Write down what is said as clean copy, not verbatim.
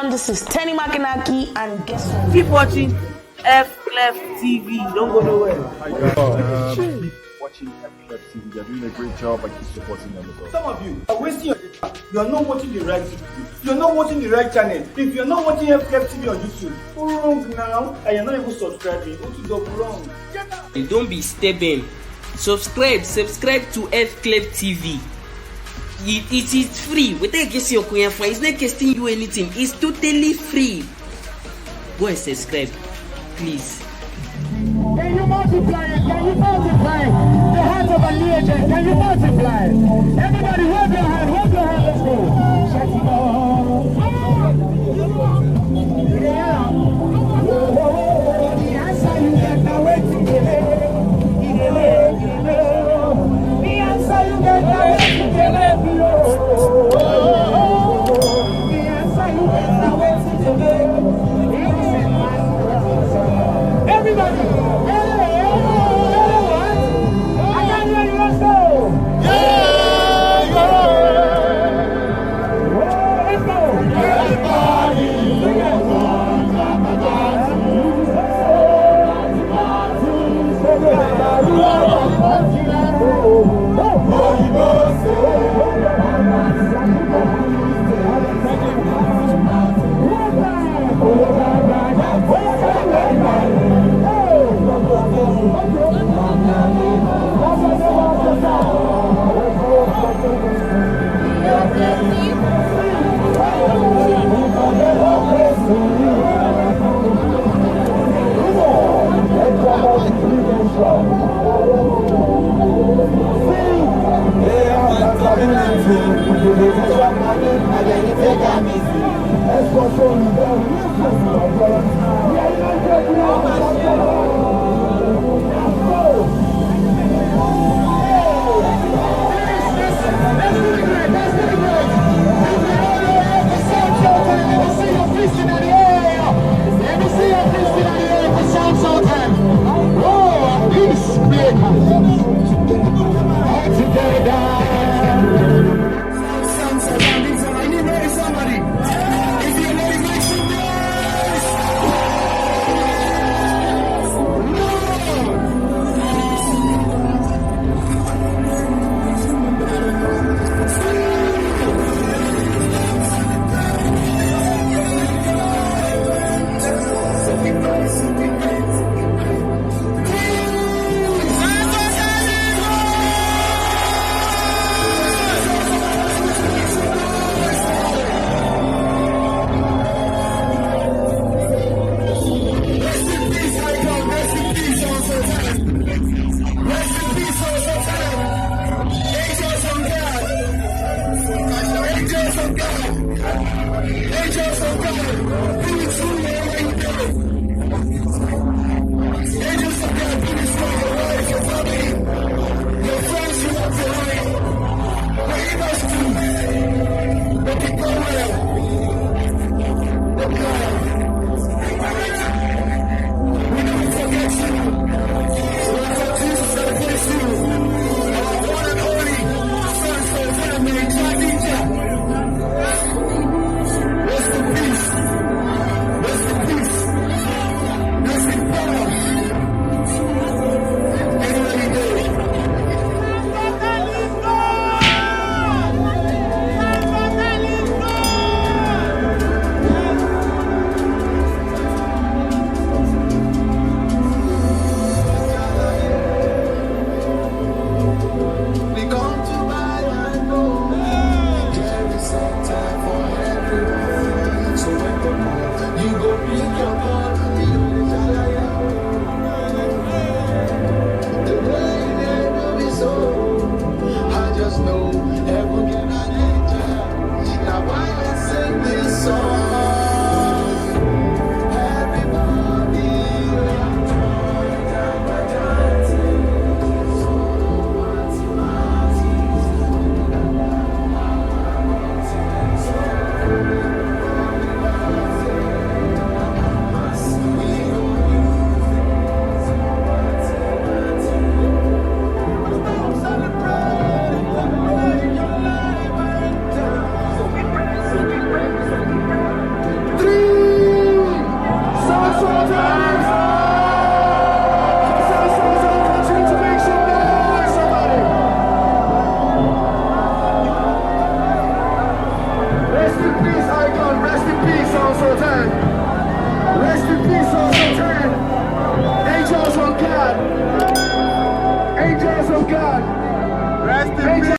everyone, this is Tenny Makinaki, and guess what? Keep watching Fklef TV. Don't go nowhere. Keep watching Fklef TV. They're doing a great job. I keep supporting them. Some of you are wasting your time. You are not watching the right TV. You are not watching the right channel. If you are not watching Fklef TV on YouTube, what's wrong now? And you're not even subscribing. What is wrong? Get out. Don't be stubborn. Subscribe to Fklef TV. It is free. It's not costing you anything. It's totally free. Go and subscribe, please. Can you multiply it? Can you multiply the heart of a legend? Can you multiply? Everybody, wave your hand. Wave your hand. Let's go. Shut it off. Yeah. The answer you get now. Wait to give it. The answer you get now. Wait to give it. The answer you get now. Wait to give it. Everybody, I can't hear you. Let's go. Yeah, let's go. Everybody, Sultan. Oh, peace somebody. If you're ready, make some noise. You go pick your